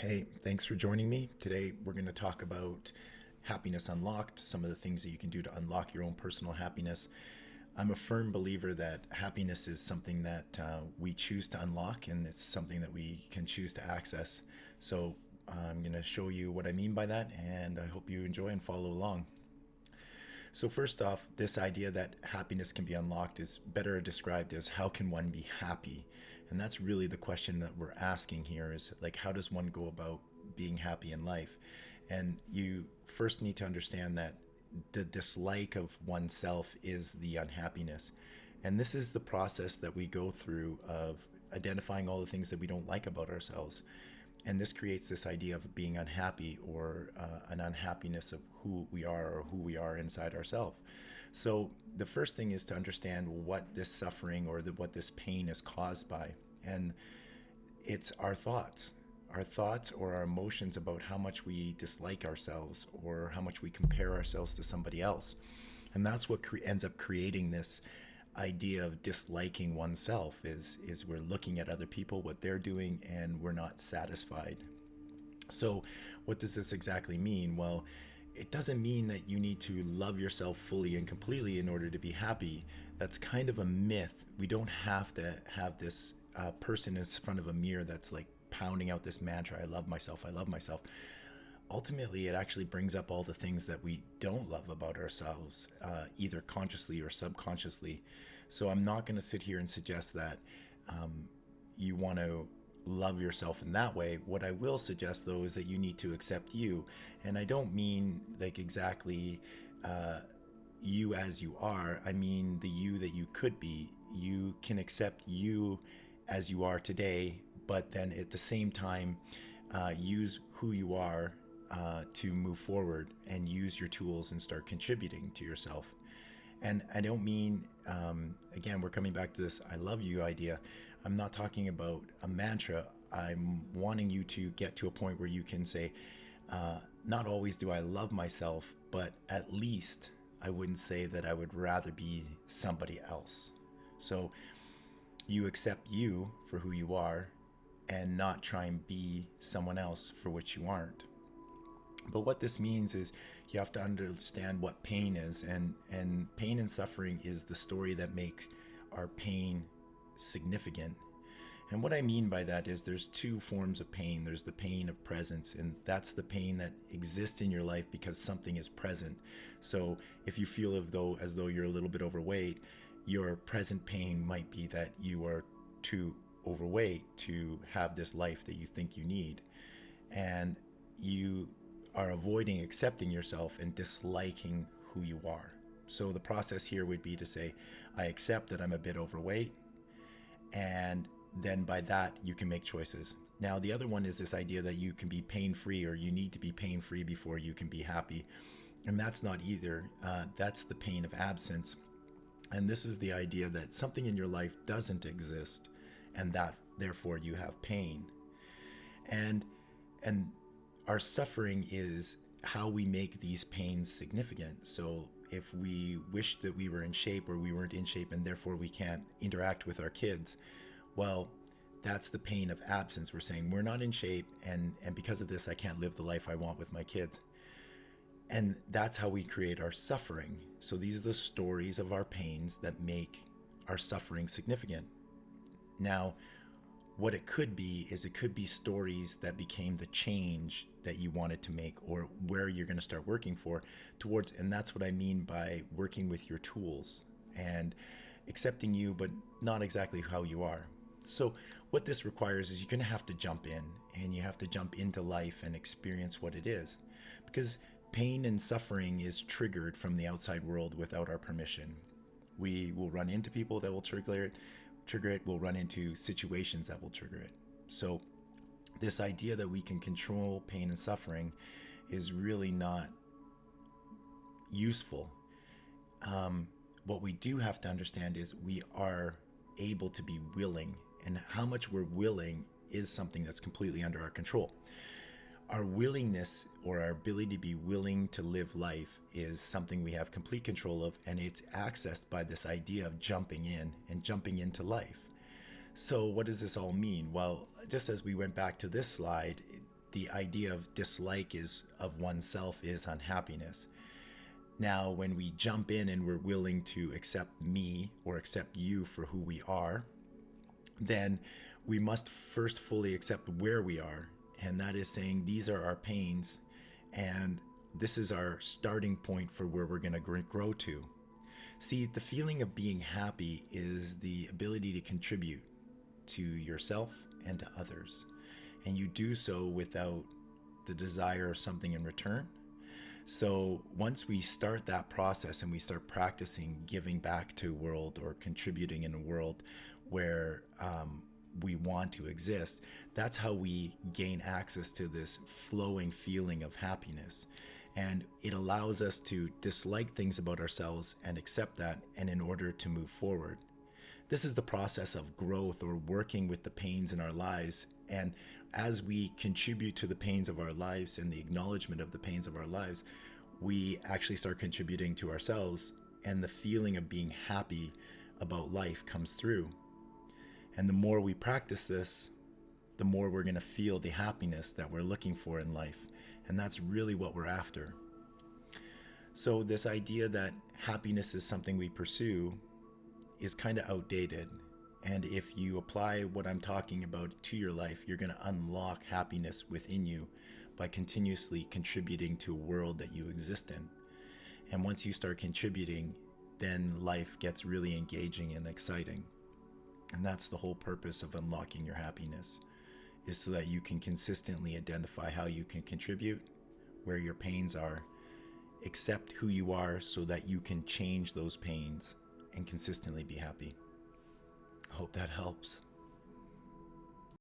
Hey, thanks for joining me. Today, we're going to talk about happiness unlocked, some of the things that you can do to unlock your own personal happiness. I'm a firm believer that happiness is something that we choose to unlock, and it's something that we can choose to access. So, I'm going to show you what I mean by that, and I hope you enjoy and follow along. So, first off, this idea that happiness can be unlocked is better described as how can one be happy? And that's really the question that we're asking here is like, how does one go about being happy in life? And you first need to understand that the dislike of oneself is the unhappiness. And this is the process that we go through of identifying all the things that we don't like about ourselves. And this creates this idea of being unhappy or an unhappiness of who we are or who we are inside ourselves. So the first thing is to understand what this suffering or what this pain is caused by. And it's our thoughts or our emotions about how much we dislike ourselves or how much we compare ourselves to somebody else. And that's what ends up creating this idea of disliking oneself is we're looking at other people, what they're doing, and we're not satisfied. So what does this exactly mean? Well, it doesn't mean that you need to love yourself fully and completely in order to be happy. That's kind of a myth. We don't have to have this person in front of a mirror that's like pounding out this mantra, I love myself, I love myself. Ultimately, it actually brings up all the things that we don't love about ourselves, either consciously or subconsciously. So I'm not going to sit here and suggest that you want to love yourself in that way. What I will suggest, though, is that you need to accept you. And I don't mean like exactly you as you are, I mean the you that you could be. You can accept you as you are today, but then at the same time, use who you are to move forward and use your tools and start contributing to yourself. And I don't mean, again, we're coming back to this I love you idea. I'm not talking about a mantra. I'm wanting you to get to a point where you can say, not always do I love myself, but at least I wouldn't say that I would rather be somebody else. So you accept you for who you are and not try and be someone else for which you aren't. But what this means is you have to understand what pain is, and pain and suffering is the story that makes our pain significant. And what I mean by that is there's two forms of pain. There's the pain of presence, and that's the pain that exists in your life because something is present. So if you feel as though you're a little bit overweight, your present pain might be that you are too overweight to have this life that you think you need. And you are avoiding accepting yourself and disliking who you are. So the process here would be to say, I accept that I'm a bit overweight, and then by that you can make choices. Now the other one is this idea that you can be pain free, or you need to be pain free before you can be happy, and that's not either. That's the pain of absence, and this is the idea that something in your life doesn't exist, and that therefore you have pain. And and our suffering is how we make these pains significant. So if we wish that we were in shape or we weren't in shape and therefore we can't interact with our kids, well, that's the pain of absence. We're saying we're not in shape, and because of this I can't live the life I want with my kids. And that's how we create our suffering. So these are the stories of our pains that make our suffering significant. Now, what it could be is it could be stories that became the change that you wanted to make, or where you're going to start working for towards. And that's what I mean by working with your tools and accepting you, but not exactly how you are. So what this requires is you're going to have to jump in, and you have to jump into life and experience what it is, because pain and suffering is triggered from the outside world without our permission. We will run into people that will trigger it, we'll run into situations that will trigger it. So this idea that we can control pain and suffering is really not useful. What we do have to understand is we are able to be willing, and how much we're willing is something that's completely under our control. Our willingness, or our ability to be willing to live life, is something we have complete control of, and it's accessed by this idea of jumping in and jumping into life. So what does this all mean? Well, just as we went back to this slide, the idea of dislike is of oneself is unhappiness. Now, when we jump in and we're willing to accept me or accept you for who we are, then we must first fully accept where we are. And that is saying these are our pains, and this is our starting point for where we're going to grow to. See, the feeling of being happy is the ability to contribute to yourself and to others. And you do so without the desire of something in return. So once we start that process and we start practicing giving back to a world or contributing in a world where we want to exist, that's how we gain access to this flowing feeling of happiness. And it allows us to dislike things about ourselves and accept that, and in order to move forward. This is the process of growth or working with the pains in our lives. And as we contribute to the pains of our lives and the acknowledgement of the pains of our lives, we actually start contributing to ourselves, and the feeling of being happy about life comes through. And the more we practice this, the more we're going to feel the happiness that we're looking for in life. And that's really what we're after. So this idea that happiness is something we pursue is kind of outdated. And if you apply what I'm talking about to your life, you're going to unlock happiness within you by continuously contributing to a world that you exist in. And once you start contributing, then life gets really engaging and exciting. And that's the whole purpose of unlocking your happiness, is so that you can consistently identify how you can contribute, where your pains are, accept who you are so that you can change those pains and consistently be happy. I hope that helps.